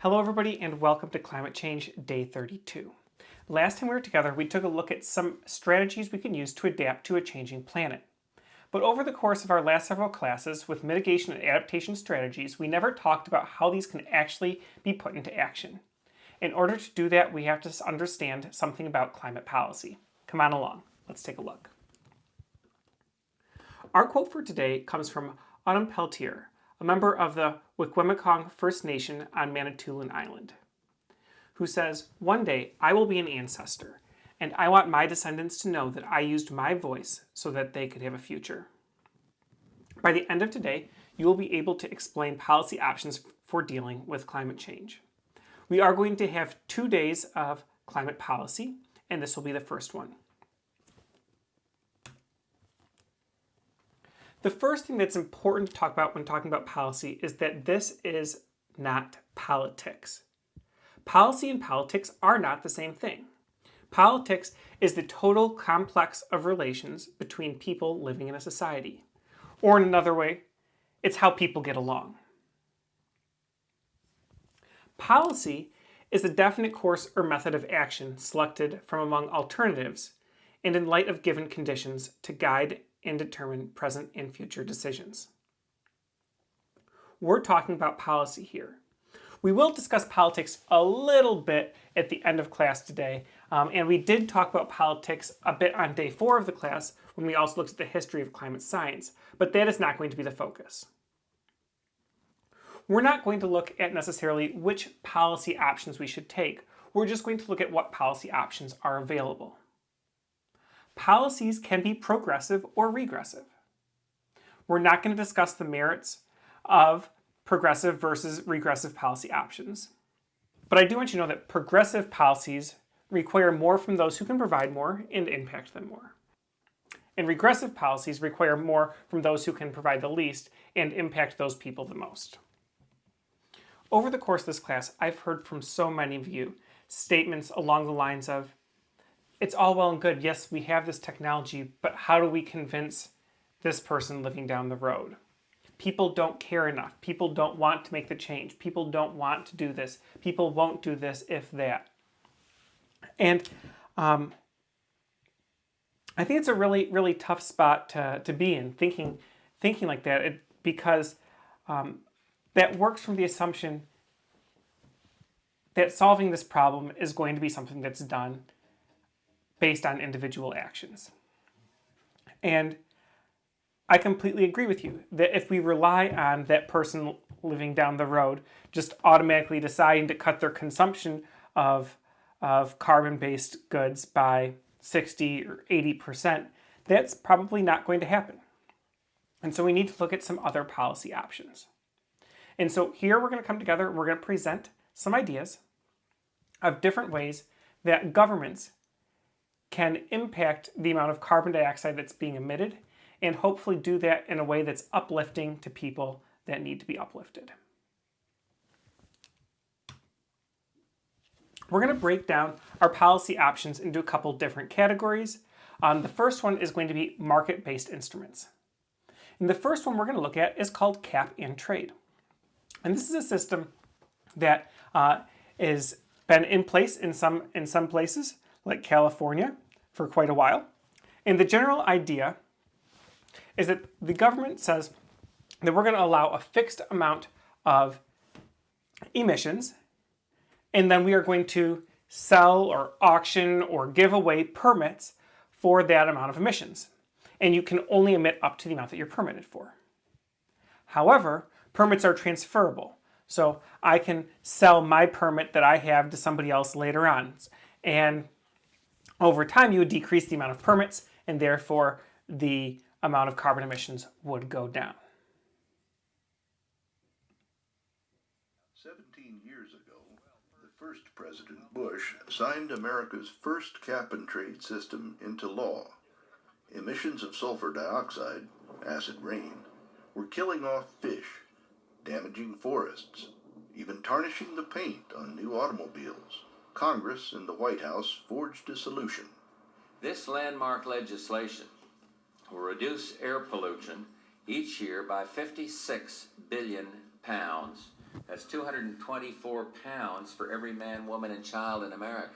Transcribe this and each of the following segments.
Hello everybody and welcome to Climate Change Day 32. Last time we were together, we took a look at some strategies we can use to adapt to a changing planet. But over the course of our last several classes with mitigation and adaptation strategies, we never talked about how these can actually be put into action. In order to do that, we have to understand something about climate policy. Come on along, let's take a look. Our quote for today comes from Untitled Chapter, a member of the Wikwemikong First Nation on Manitoulin Island, who says, "One day I will be an ancestor, and I want my descendants to know that I used my voice so that they could have a future." By the end of today, you will be able to explain policy options for dealing with climate change. We are going to have 2 days of climate policy, and this will be the first one. The first thing that's important to talk about when talking about policy is that this is not politics. Policy and politics are not the same thing. Politics is the total complex of relations between people living in a society. Or in another way, it's how people get along. Policy is a definite course or method of action selected from among alternatives and in light of given conditions to guide and determine present and future decisions. We're talking about policy here. We will discuss politics a little bit at the end of class today, and we did talk about politics a bit on day 4 of the class when we also looked at the history of climate science, but that is not going to be the focus. We're not going to look at necessarily which policy options we should take. We're just going to look at what policy options are available. Policies can be progressive or regressive. We're not going to discuss the merits of progressive versus regressive policy options. But I do want you to know that progressive policies require more from those who can provide more and impact them more. And regressive policies require more from those who can provide the least and impact those people the most. Over the course of this class, I've heard from so many of you statements along the lines of, "It's all well and good, yes, we have this technology, but how do we convince this person living down the road? People don't care enough. People don't want to make the change. People don't want to do this. People won't do this if that." And I think it's a really, really tough spot to be in, thinking like that, because that works from the assumption that solving this problem is going to be something that's done based on individual actions. And I completely agree with you that if we rely on that person living down the road just automatically deciding to cut their consumption of carbon-based goods by 60 or 80%, that's probably not going to happen. And so we need to look at some other policy options. And so here we're going to come together, we're going to present some ideas of different ways that governments can impact the amount of carbon dioxide that's being emitted and hopefully do that in a way that's uplifting to people that need to be uplifted. We're going to break down our policy options into a couple different categories. The first one is going to be market-based instruments. And the first one we're going to look at is called cap and trade. And this is a system that has been in place in some places, like California, for quite a while. And the general idea is that the government says that we're going to allow a fixed amount of emissions, and then we are going to sell or auction or give away permits for that amount of emissions. And you can only emit up to the amount that you're permitted for. However, permits are transferable. So I can sell my permit that I have to somebody else later on. And over time, you would decrease the amount of permits, and therefore the amount of carbon emissions would go down. 17 years ago, the first President Bush signed America's first cap-and-trade system into law. Emissions of sulfur dioxide, acid rain, were killing off fish, damaging forests, even tarnishing the paint on new automobiles. Congress and the White House forged a solution. This landmark legislation will reduce air pollution each year by 56 billion pounds That's 224 pounds for every man, woman, and child in America.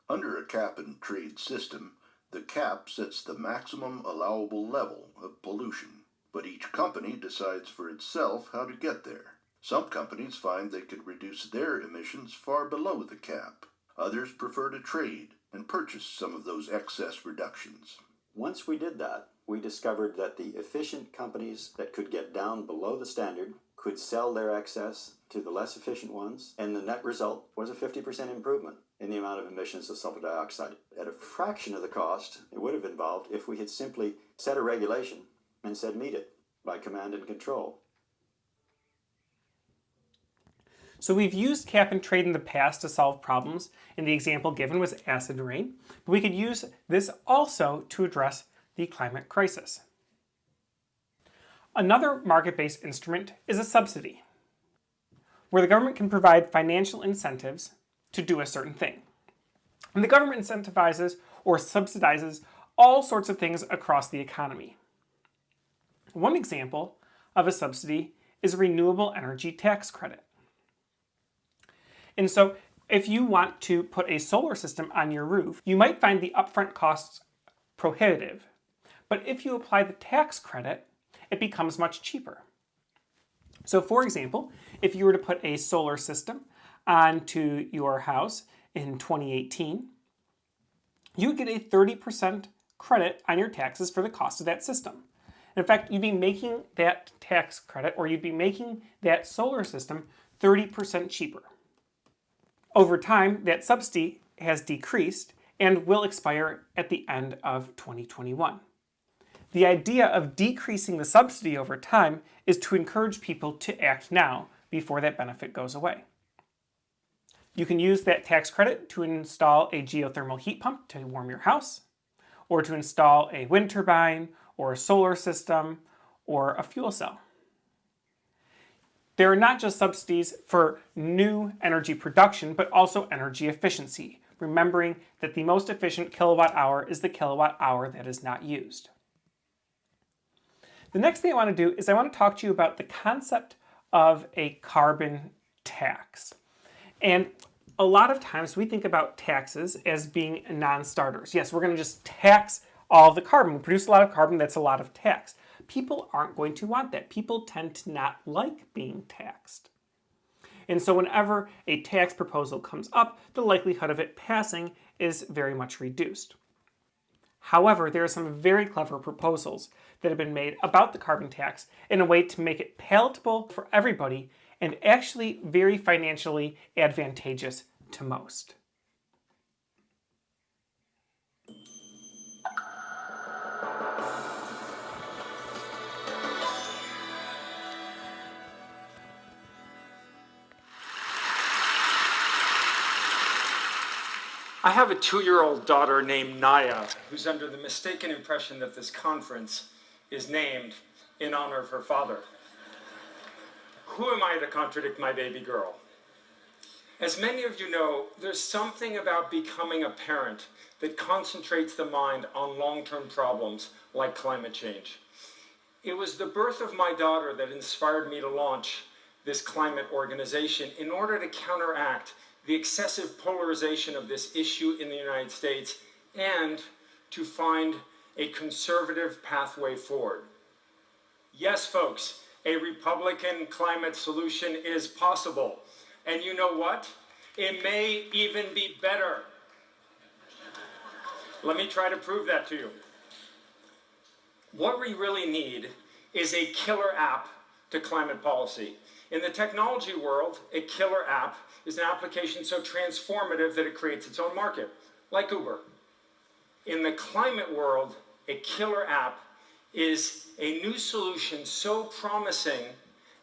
Under a cap-and-trade system, the cap sets the maximum allowable level of pollution, but each company decides for itself how to get there. Some companies find they could reduce their emissions far below the cap. Others prefer to trade and purchase some of those excess reductions. Once we did that, we discovered that the efficient companies that could get down below the standard could sell their excess to the less efficient ones, and the net result was a 50% improvement in the amount of emissions of sulfur dioxide at a fraction of the cost it would have involved if we had simply set a regulation and said meet it by command and control. So we've used cap and trade in the past to solve problems, and the example given was acid rain, but we could use this also to address the climate crisis. Another market-based instrument is a subsidy, where the government can provide financial incentives to do a certain thing. And the government incentivizes or subsidizes all sorts of things across the economy. One example of a subsidy is a renewable energy tax credit. And so if you want to put a solar system on your roof, you might find the upfront costs prohibitive. But if you apply the tax credit, it becomes much cheaper. So for example, if you were to put a solar system onto your house in 2018, you would get a 30% credit on your taxes for the cost of that system. In fact, you'd be making that tax credit, or you'd be making that solar system 30% cheaper. Over time, that subsidy has decreased and will expire at the end of 2021. The idea of decreasing the subsidy over time is to encourage people to act now before that benefit goes away. You can use that tax credit to install a geothermal heat pump to warm your house, or to install a wind turbine, or a solar system, or a fuel cell. There are not just subsidies for new energy production, but also energy efficiency, remembering that the most efficient kilowatt hour is the kilowatt hour that is not used. The next thing I want to do is I want to talk to you about the concept of a carbon tax. And a lot of times we think about taxes as being non-starters. Yes, we're going to just tax all the carbon. We produce a lot of carbon, that's a lot of tax. People aren't going to want that. People tend to not like being taxed. And so whenever a tax proposal comes up, the likelihood of it passing is very much reduced. However, there are some very clever proposals that have been made about the carbon tax in a way to make it palatable for everybody and actually very financially advantageous to most. I have a 2-year-old daughter named Naya, who's under the mistaken impression that this conference is named in honor of her father. Who am I to contradict my baby girl? As many of you know, there's something about becoming a parent that concentrates the mind on long-term problems like climate change. It was the birth of my daughter that inspired me to launch this climate organization in order to counteract the excessive polarization of this issue in the United States and to find a conservative pathway forward. Yes, folks, a Republican climate solution is possible. And you know what? It may even be better. Let me try to prove that to you. What we really need is a killer app to climate policy. In the technology world, a killer app is an application so transformative that it creates its own market, like Uber. In the climate world, a killer app is a new solution so promising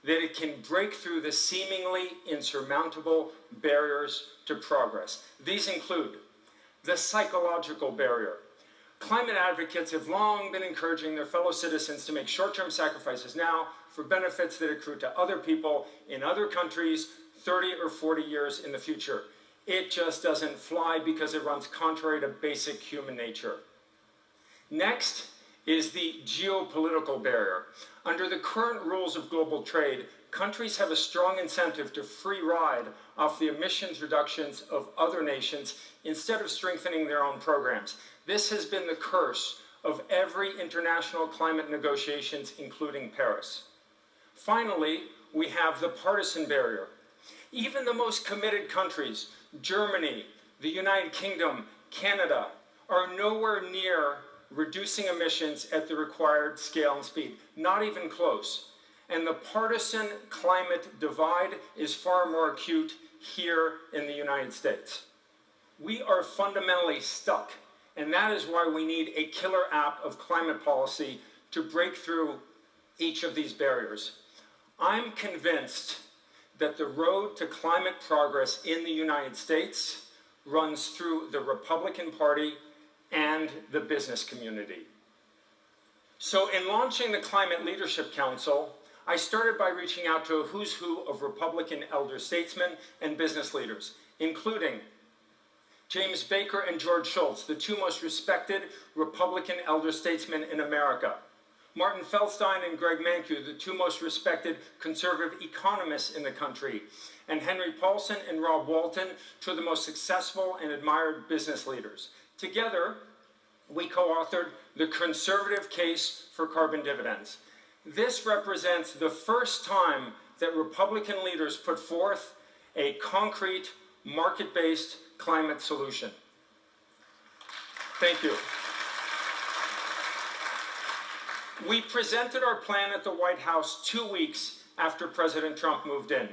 that it can break through the seemingly insurmountable barriers to progress. These include the psychological barrier. Climate advocates have long been encouraging their fellow citizens to make short-term sacrifices now for benefits that accrue to other people in other countries 30 or 40 years in the future. It just doesn't fly because it runs contrary to basic human nature. Next is the geopolitical barrier. Under the current rules of global trade, countries have a strong incentive to free ride off the emissions reductions of other nations instead of strengthening their own programs. This has been the curse of every international climate negotiations, including Paris. Finally, we have the partisan barrier. Even the most committed countries, Germany, the United Kingdom, Canada, are nowhere near reducing emissions at the required scale and speed, not even close. And the partisan climate divide is far more acute here in the United States. We are fundamentally stuck, and that is why we need a killer app of climate policy to break through each of these barriers. I'm convinced that the road to climate progress in the United States runs through the Republican Party and the business community. So in launching the Climate Leadership Council, I started by reaching out to a who's who of Republican elder statesmen and business leaders, including James Baker and George Shultz, the two most respected Republican elder statesmen in America. Martin Feldstein and Greg Mankiw, the two most respected conservative economists in the country. And Henry Paulson and Rob Walton, two of the most successful and admired business leaders. Together, we co-authored The Conservative Case for Carbon Dividends. This represents the first time that Republican leaders put forth a concrete, market-based climate solution. Thank you. We presented our plan at the White House 2 weeks after President Trump moved in.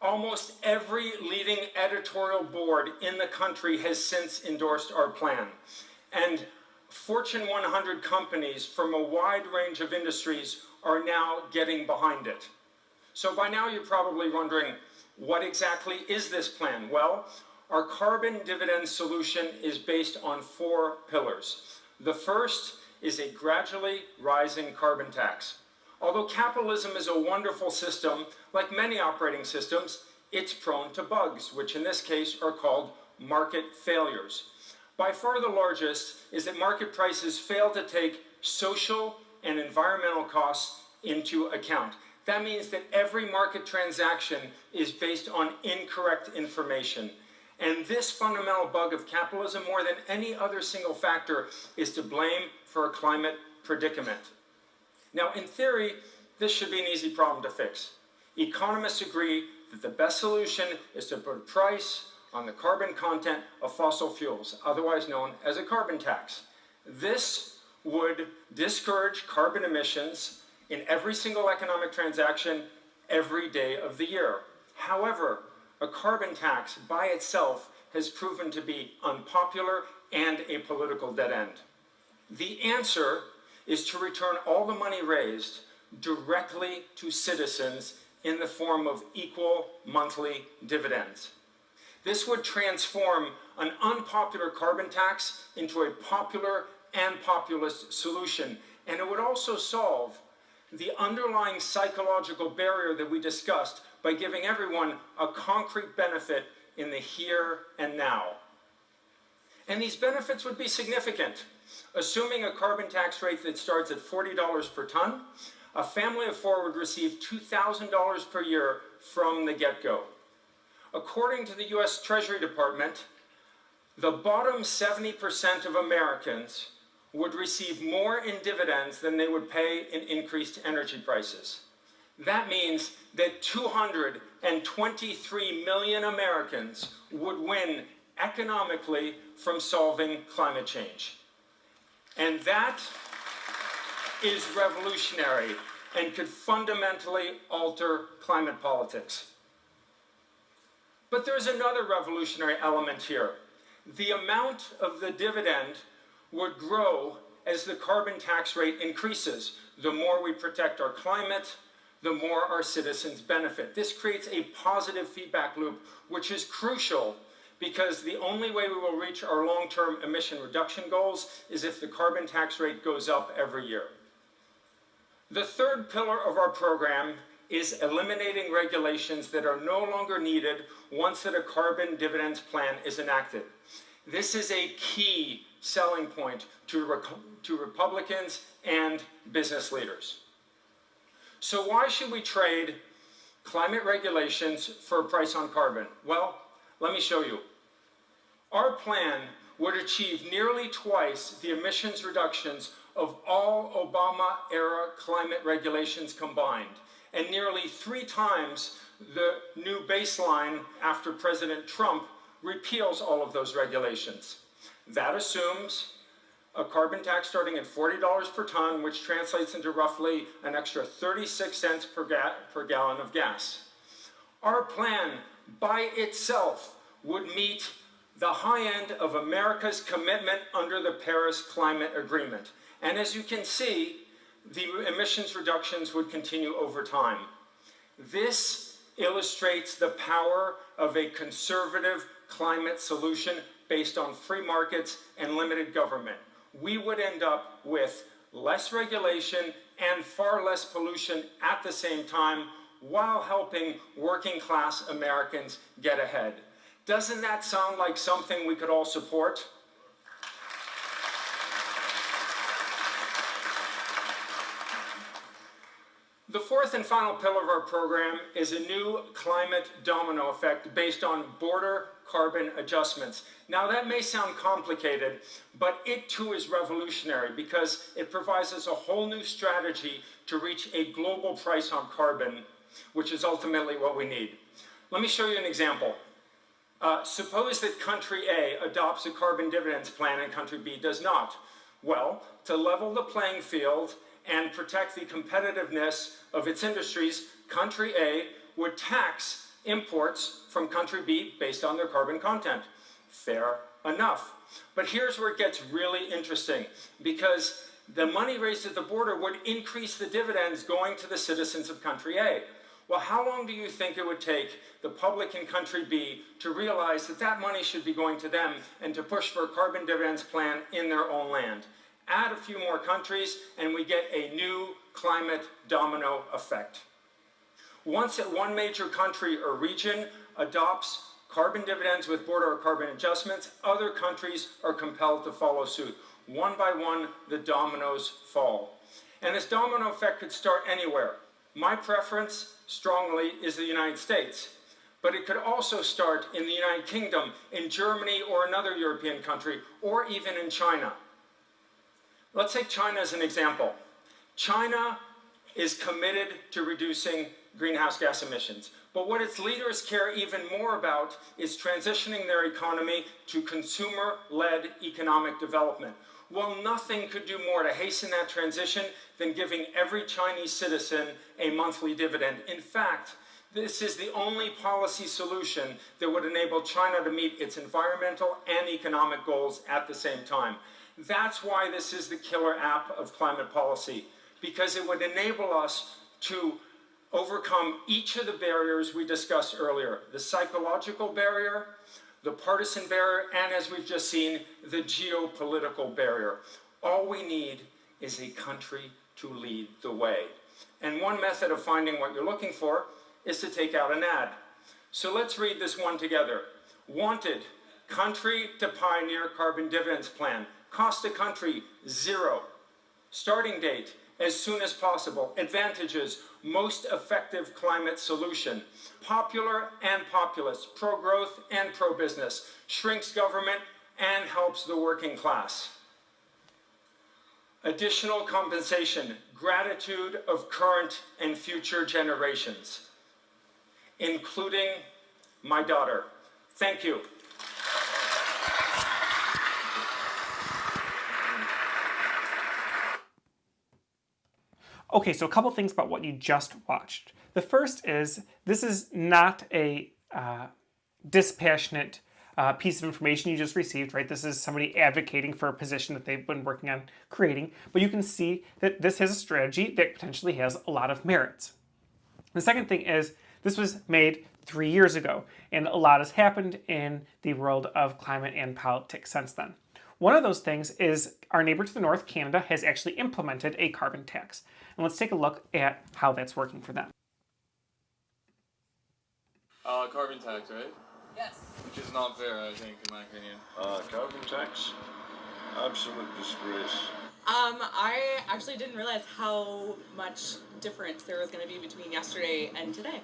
Almost every leading editorial board in the country has since endorsed our plan. And Fortune 100 companies from a wide range of industries are now getting behind it. So by now you're probably wondering, what exactly is this plan? Well, our carbon dividend solution is based on 4 pillars. The first is a gradually rising carbon tax. Although capitalism is a wonderful system, like many operating systems, it's prone to bugs, which in this case are called market failures. By far the largest is that market prices fail to take social and environmental costs into account. That means that every market transaction is based on incorrect information. And this fundamental bug of capitalism, more than any other single factor, is to blame for a climate predicament. Now, in theory, this should be an easy problem to fix. Economists agree that the best solution is to put a price on the carbon content of fossil fuels, otherwise known as a carbon tax. This would discourage carbon emissions in every single economic transaction every day of the year. However, a carbon tax by itself has proven to be unpopular and a political dead end. The answer is to return all the money raised directly to citizens in the form of equal monthly dividends. This would transform an unpopular carbon tax into a popular and populist solution, and it would also solve the underlying psychological barrier that we discussed by giving everyone a concrete benefit in the here and now. And these benefits would be significant. Assuming a carbon tax rate that starts at $40 per ton, a family of 4 would receive $2,000 per year from the get-go. According to the US Treasury Department, the bottom 70% of Americans would receive more in dividends than they would pay in increased energy prices. That means that 223 million Americans would win economically from solving climate change. And that is revolutionary and could fundamentally alter climate politics. But there's another revolutionary element here. The amount of the dividend would grow as the carbon tax rate increases. The more we protect our climate, the more our citizens benefit. This creates a positive feedback loop, which is crucial because the only way we will reach our long-term emission reduction goals is if the carbon tax rate goes up every year. The third pillar of our program is eliminating regulations that are no longer needed once that a carbon dividends plan is enacted. This is a key selling point to Republicans and business leaders. So why should we trade climate regulations for a price on carbon? Well, let me show you. Our plan would achieve nearly twice the emissions reductions of all Obama-era climate regulations combined, and nearly 3 times the new baseline after President Trump repeals all of those regulations. That assumes a carbon tax starting at $40 per ton, which translates into roughly an extra 36 cents per gallon of gas. Our plan by itself would meet the high end of America's commitment under the Paris Climate Agreement. And as you can see, the emissions reductions would continue over time. This illustrates the power of a conservative climate solution based on free markets and limited government. We would end up with less regulation and far less pollution at the same time, while helping working class Americans get ahead. Doesn't that sound like something we could all support? The fourth and final pillar of our program is a new climate domino effect based on border carbon adjustments. Now that may sound complicated, but it too is revolutionary because it provides us a whole new strategy to reach a global price on carbon, which is ultimately what we need. Let me show you an example. Suppose that country A adopts a carbon dividends plan and country B does not. Well, to level the playing field and protect the competitiveness of its industries, country A would tax imports from country B based on their carbon content. Fair enough. But here's where it gets really interesting, because the money raised at the border would increase the dividends going to the citizens of country A. Well, how long do you think it would take the public in country B to realize that that money should be going to them and to push for a carbon dividends plan in their own land? Add a few more countries and we get a new climate domino effect. Once one major country or region adopts carbon dividends with border or carbon adjustments, other countries are compelled to follow suit. One by one, the dominoes fall. And this domino effect could start anywhere. My preference, strongly, is the United States. But it could also start in the United Kingdom, in Germany or another European country, or even in China. Let's take China as an example. China is committed to reducing greenhouse gas emissions. But what its leaders care even more about is transitioning their economy to consumer-led economic development. Well, nothing could do more to hasten that transition than giving every Chinese citizen a monthly dividend. In fact, this is the only policy solution that would enable China to meet its environmental and economic goals at the same time. That's why this is the killer app of climate policy, because it would enable us to overcome each of the barriers we discussed earlier: the psychological barrier, the partisan barrier, and as we've just seen, the geopolitical barrier. All we need is a country to lead the way. And one method of finding what you're looking for is to take out an ad. So let's read this one together. Wanted, country to pioneer carbon dividends plan. Cost to country, 0. Starting date, as soon as possible. Advantages, most effective climate solution. Popular and populist, pro-growth and pro-business. Shrinks government and helps the working class. Additional compensation, gratitude of current and future generations, including my daughter. Thank you. Okay, so a couple things about what you just watched. The first is, this is not a dispassionate piece of information you just received, right? This is somebody advocating for a position that they've been working on creating, but you can see that this has a strategy that potentially has a lot of merits. The second thing is, this was made 3 years ago, and a lot has happened in the world of climate and politics since then. One of those things is our neighbor to the north, Canada, has actually implemented a carbon tax. And let's take a look at how that's working for them. Carbon tax, right? Yes. Which is not fair, I think, in my opinion. Carbon tax? Absolute disgrace. I actually didn't realize how much difference there was going to be between yesterday and today.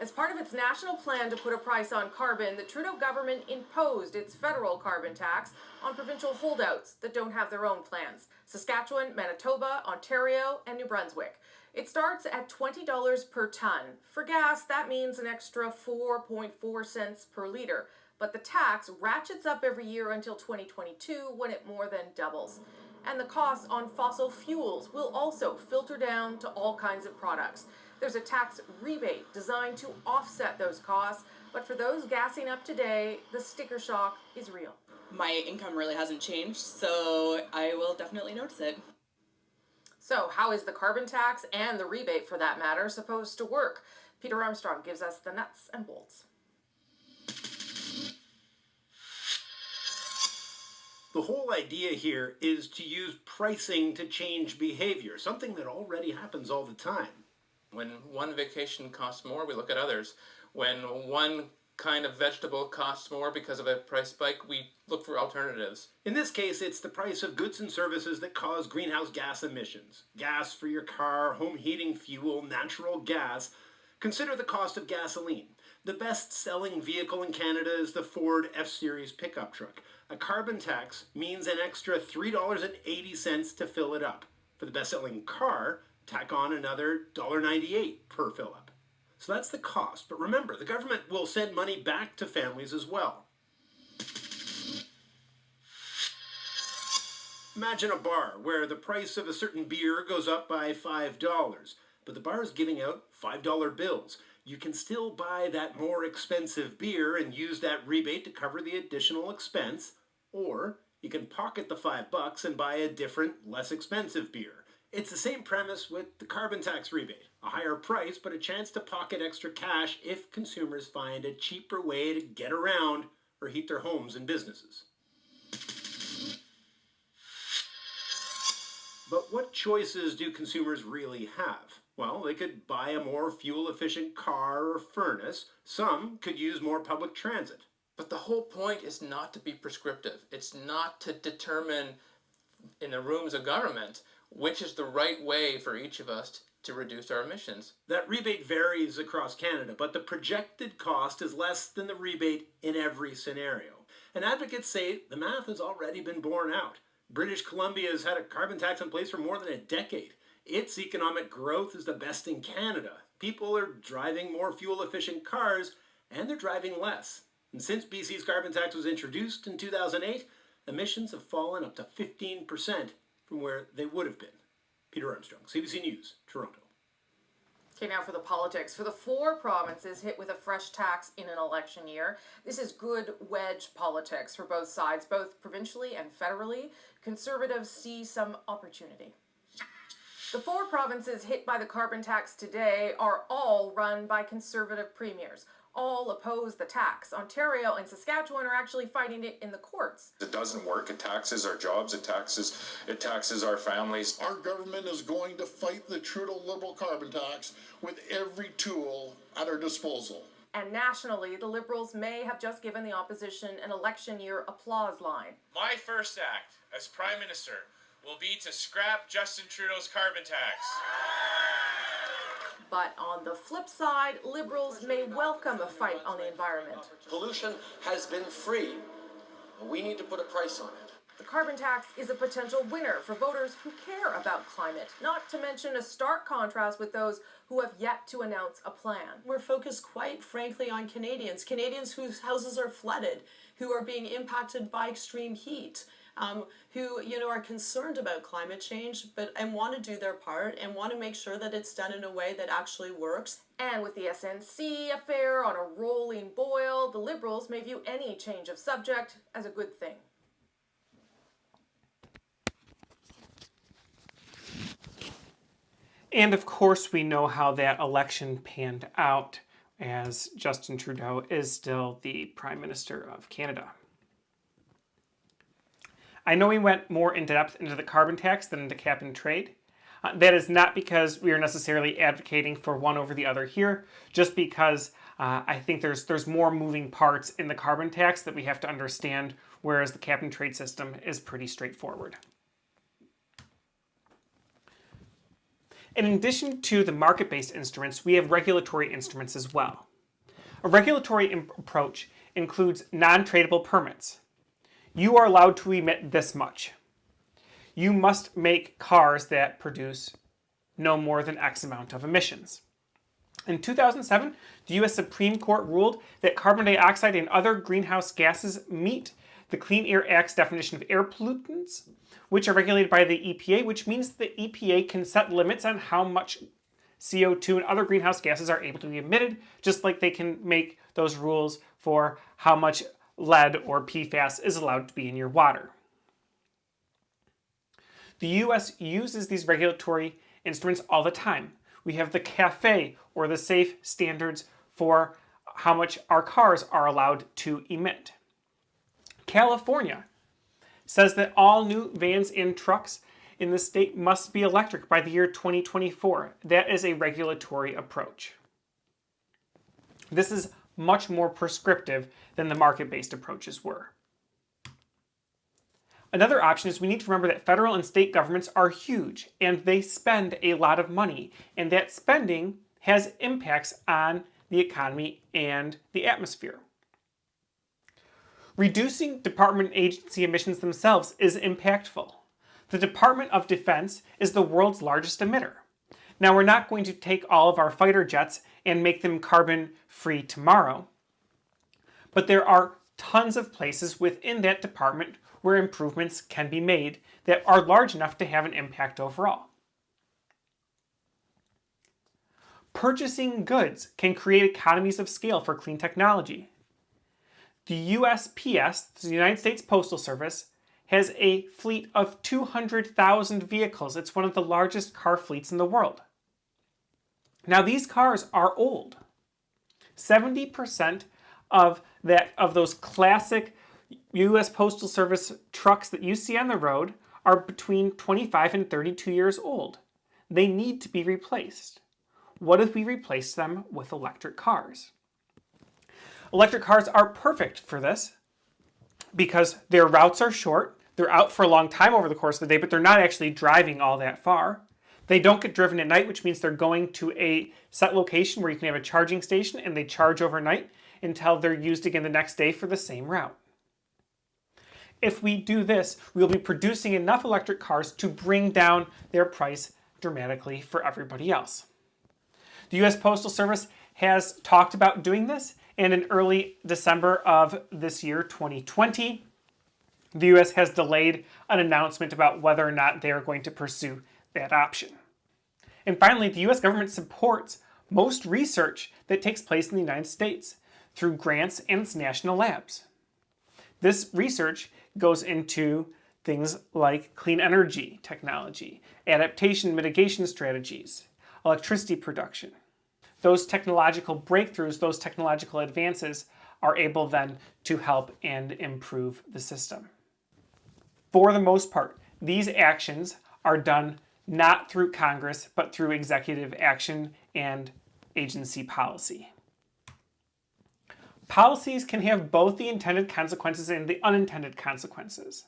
As part of its national plan to put a price on carbon, the Trudeau government imposed its federal carbon tax on provincial holdouts that don't have their own plans: Saskatchewan, Manitoba, Ontario, and New Brunswick. It starts at $20 per ton. For gas, that means an extra 4.4 cents per litre. But the tax ratchets up every year until 2022, when it more than doubles. And the costs on fossil fuels will also filter down to all kinds of products. There's a tax rebate designed to offset those costs, but for those gassing up today, the sticker shock is real. My income really hasn't changed, so I will definitely notice it. So how is the carbon tax, and the rebate for that matter, supposed to work? Peter Armstrong gives us the nuts and bolts. The whole idea here is to use pricing to change behavior, something that already happens all the time. When one vacation costs more, we look at others. When one kind of vegetable costs more because of a price spike, we look for alternatives. In this case, it's the price of goods and services that cause greenhouse gas emissions. Gas for your car, home heating fuel, natural gas. Consider the cost of gasoline. The best-selling vehicle in Canada is the Ford F-Series pickup truck. A carbon tax means an extra $3.80 to fill it up. For the best-selling car, tack on another $1.98 per fill-up. So that's the cost. But remember, the government will send money back to families as well. Imagine a bar where the price of a certain beer goes up by $5, but the bar is giving out $5 bills. You can still buy that more expensive beer and use that rebate to cover the additional expense, or you can pocket the $5 and buy a different, less expensive beer. It's the same premise with the carbon tax rebate. A higher price, but a chance to pocket extra cash if consumers find a cheaper way to get around or heat their homes and businesses. But what choices do consumers really have? Well, they could buy a more fuel-efficient car or furnace. Some could use more public transit. But the whole point is not to be prescriptive. It's not to determine in the rooms of government which is the right way for each of us to reduce our emissions. That rebate varies across Canada, but the projected cost is less than the rebate in every scenario. And advocates say the math has already been borne out. British Columbia has had a carbon tax in place for more than a decade. Its economic growth is the best in Canada. People are driving more fuel-efficient cars, and they're driving less. And since BC's carbon tax was introduced in 2008, emissions have fallen up to 15% from where they would have been. Peter Armstrong, CBC News, Toronto. Okay, now for the politics. For the 4 provinces hit with a fresh tax in an election year, this is good wedge politics for both sides, both provincially and federally. Conservatives see some opportunity. The 4 provinces hit by the carbon tax today are all run by Conservative premiers. All oppose the tax. Ontario and Saskatchewan are actually fighting it in the courts. It doesn't work. It taxes our jobs. It taxes our families. Our government is going to fight the Trudeau Liberal carbon tax with every tool at our disposal. And nationally, the Liberals may have just given the opposition an election year applause line. My first act as Prime Minister will be to scrap Justin Trudeau's carbon tax. But on the flip side, Liberals may welcome a fight on the environment. Pollution has been free. We need to put a price on it. The carbon tax is a potential winner for voters who care about climate, not to mention a stark contrast with those who have yet to announce a plan. We're focused quite frankly on Canadians whose houses are flooded, who are being impacted by extreme heat. Who are concerned about climate change and want to do their part and want to make sure that it's done in a way that actually works. And with the SNC affair on a rolling boil, the Liberals may view any change of subject as a good thing. And of course we know how that election panned out, as Justin Trudeau is still the Prime Minister of Canada. I know we went more in depth into the carbon tax than into cap and trade. That is not because we are necessarily advocating for one over the other here, just because I think there's more moving parts in the carbon tax that we have to understand, whereas the cap and trade system is pretty straightforward. In addition to the market-based instruments, we have regulatory instruments as well. A regulatory approach includes non-tradable permits. You are allowed to emit this much. You must make cars that produce no more than X amount of emissions. In 2007, the US Supreme Court ruled that carbon dioxide and other greenhouse gases meet the Clean Air Act's definition of air pollutants, which are regulated by the EPA, which means the EPA can set limits on how much CO2 and other greenhouse gases are able to be emitted, just like they can make those rules for how much lead or PFAS is allowed to be in your water. The US uses these regulatory instruments all the time. We have the CAFE, or the safe standards for how much our cars are allowed to emit. California says that all new vans and trucks in the state must be electric by the year 2024. That is a regulatory approach. This is much more prescriptive than the market-based approaches were. Another option is we need to remember that federal and state governments are huge and they spend a lot of money, and that spending has impacts on the economy and the atmosphere. Reducing department agency emissions themselves is impactful. The Department of Defense is the world's largest emitter. Now, we're not going to take all of our fighter jets and make them carbon-free tomorrow, but there are tons of places within that department where improvements can be made that are large enough to have an impact overall. Purchasing goods can create economies of scale for clean technology. The USPS, the United States Postal Service, has a fleet of 200,000 vehicles. It's one of the largest car fleets in the world. Now, these cars are old. 70% of those classic US Postal Service trucks that you see on the road are between 25 and 32 years old. They need to be replaced. What if we replace them with electric cars? Electric cars are perfect for this because their routes are short. They're out for a long time over the course of the day, but they're not actually driving all that far. They don't get driven at night, which means they're going to a set location where you can have a charging station and they charge overnight until they're used again the next day for the same route. If we do this, we'll be producing enough electric cars to bring down their price dramatically for everybody else. The US Postal Service has talked about doing this, and in early December of this year, 2020, the US has delayed an announcement about whether or not they are going to pursue that option. And finally, the US government supports most research that takes place in the United States through grants and its national labs. This research goes into things like clean energy technology, adaptation mitigation strategies, electricity production. Those technological breakthroughs, those technological advances are able then to help and improve the system. For the most part, these actions are done not through Congress, but through executive action and agency policy. Policies can have both the intended consequences and the unintended consequences.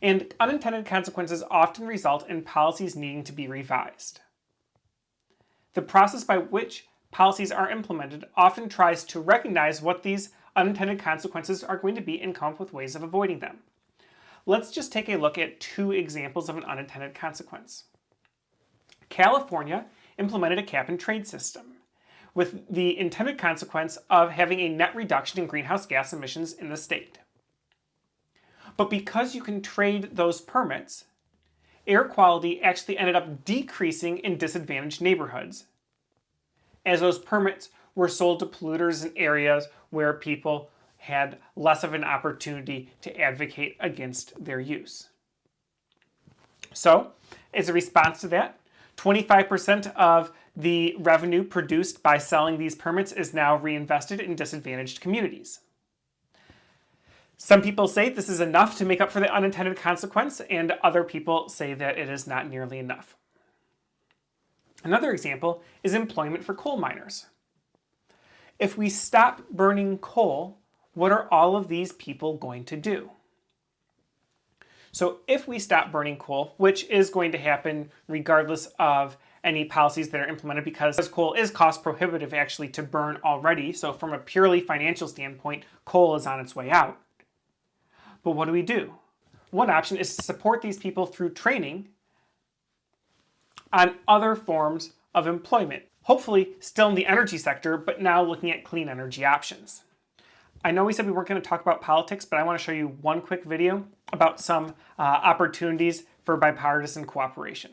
And unintended consequences often result in policies needing to be revised. The process by which policies are implemented often tries to recognize what these unintended consequences are going to be and come up with ways of avoiding them. Let's just take a look at two examples of an unintended consequence. California implemented a cap-and-trade system with the intended consequence of having a net reduction in greenhouse gas emissions in the state. But because you can trade those permits, air quality actually ended up decreasing in disadvantaged neighborhoods, as those permits were sold to polluters in areas where people had less of an opportunity to advocate against their use. So, as a response to that, 25% of the revenue produced by selling these permits is now reinvested in disadvantaged communities. Some people say this is enough to make up for the unintended consequence, and other people say that it is not nearly enough. Another example is employment for coal miners. If we stop burning coal, what are all of these people going to do? So if we stop burning coal, which is going to happen regardless of any policies that are implemented because coal is cost prohibitive actually to burn already. So from a purely financial standpoint, coal is on its way out. But what do? One option is to support these people through training on other forms of employment. Hopefully still in the energy sector, but now looking at clean energy options. I know we said we weren't going to talk about politics, but I want to show you one quick video about some opportunities for bipartisan cooperation.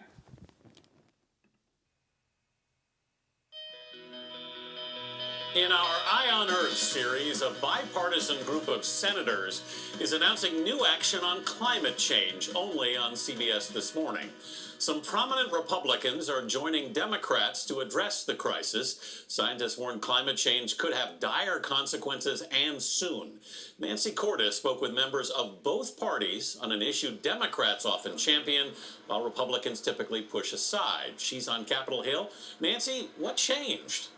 In our Eye on Earth series, a bipartisan group of senators is announcing new action on climate change, only on CBS This Morning. Some prominent Republicans are joining Democrats to address the crisis. Scientists warn climate change could have dire consequences and soon. Nancy Cordes spoke with members of both parties on an issue Democrats often champion, while Republicans typically push aside. She's on Capitol Hill. Nancy, what changed?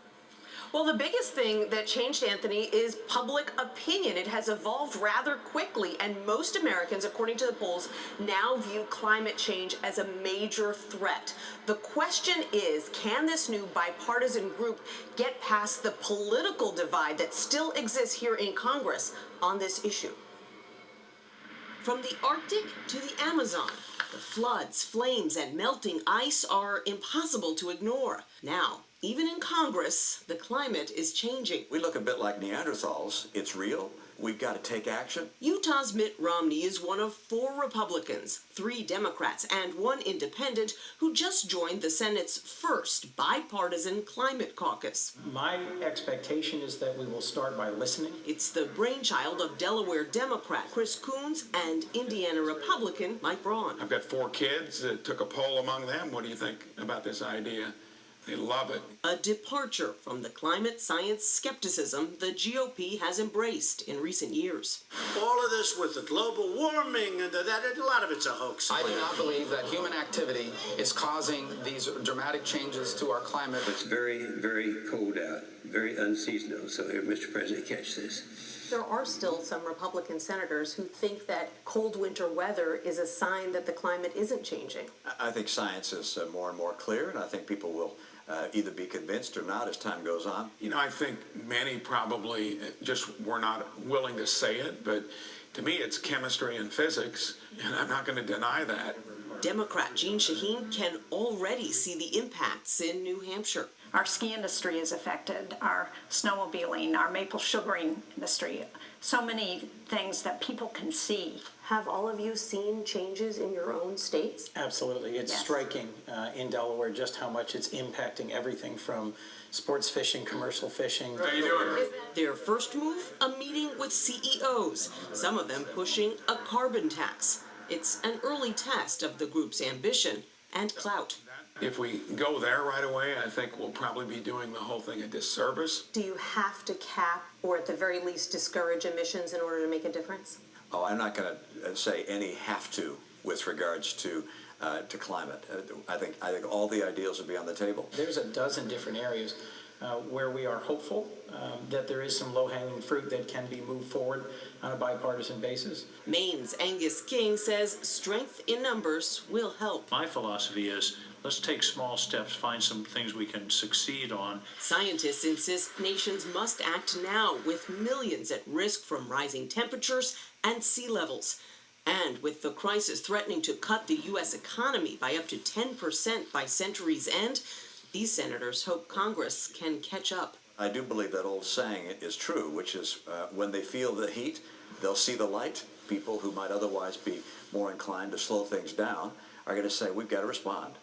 Well, the biggest thing that changed, Anthony, is public opinion. It has evolved rather quickly, and most Americans, according to the polls, now view climate change as a major threat. The question is, can this new bipartisan group get past the political divide that still exists here in Congress on this issue? From the Arctic to the Amazon, the floods, flames, and melting ice are impossible to ignore. Now, even in Congress, the climate is changing. We look a bit like Neanderthals. It's real. We've got to take action. Utah's Mitt Romney is one of 4 Republicans, 3 Democrats, and 1 independent who just joined the Senate's first bipartisan climate caucus. My expectation is that we will start by listening. It's the brainchild of Delaware Democrat Chris Coons and Indiana Republican Mike Braun. I've got 4 kids. Took a poll among them. What do you think about this idea? They love it. A departure from the climate science skepticism the GOP has embraced in recent years. All of this with the global warming and that, a lot of it's a hoax. I do not believe that human activity is causing these dramatic changes to our climate. It's very, very cold out, very unseasonal. So here, Mr. President, catch this. There are still some Republican senators who think that cold winter weather is a sign that the climate isn't changing. I think science is more and more clear, and I think people will either be convinced or not as time goes on. You know, I think many probably just were not willing to say it, but to me it's chemistry and physics, and I'm not going to deny that. Democrat Jeanne Shaheen can already see the impacts in New Hampshire. Our ski industry is affected, our snowmobiling, our maple sugaring industry, so many things that people can see. Have all of you seen changes in your own states? Absolutely. It's striking in Delaware just how much it's impacting everything from sports fishing, commercial fishing. How you doing? Their first move, a meeting with CEOs, some of them pushing a carbon tax. It's an early test of the group's ambition and clout. If we go there right away, I think we'll probably be doing the whole thing a disservice. Do you have to cap or at the very least discourage emissions in order to make a difference? Oh, I'm not going to say any have to with regards to climate. I think all the ideals will be on the table. There's a dozen different areas where we are hopeful that there is some low-hanging fruit that can be moved forward on a bipartisan basis. Maine's Angus King says strength in numbers will help. My philosophy is let's take small steps, find some things we can succeed on. Scientists insist nations must act now with millions at risk from rising temperatures and sea levels. And with the crisis threatening to cut the U.S. economy by up to 10% by century's end, these senators hope Congress can catch up. I do believe that old saying is true, which is when they feel the heat, they'll see the light. People who might otherwise be more inclined to slow things down are going to say, we've got to respond.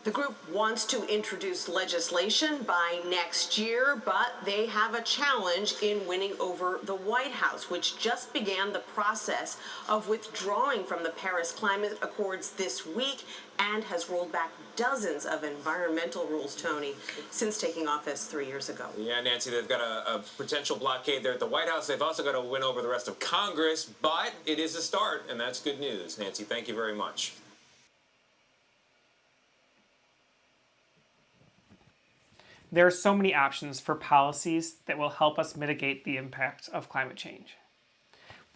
The group wants to introduce legislation by next year, but they have a challenge in winning over the White House, which just began the process of withdrawing from the Paris Climate Accords this week and has rolled back dozens of environmental rules, Tony, since taking office 3 years ago. Yeah, Nancy, they've got a potential blockade there at the White House. They've also got to win over the rest of Congress, but it is a start, and that's good news. Nancy, thank you very much. There are so many options for policies that will help us mitigate the impact of climate change.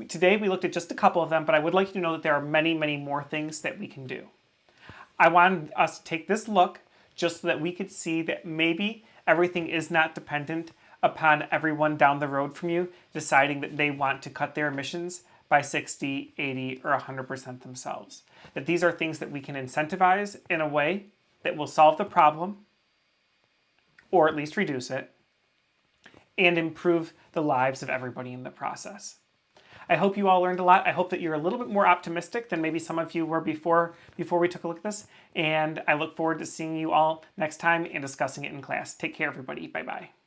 Today we looked at just a couple of them, but I would like you to know that there are many, many more things that we can do. I wanted us to take this look just so that we could see that maybe everything is not dependent upon everyone down the road from you deciding that they want to cut their emissions by 60, 80, or 100% themselves. That these are things that we can incentivize in a way that will solve the problem, or at least reduce it, and improve the lives of everybody in the process. I hope you all learned a lot. I hope that you're a little bit more optimistic than maybe some of you were before we took a look at this. And I look forward to seeing you all next time and discussing it in class. Take care, everybody. Bye-bye.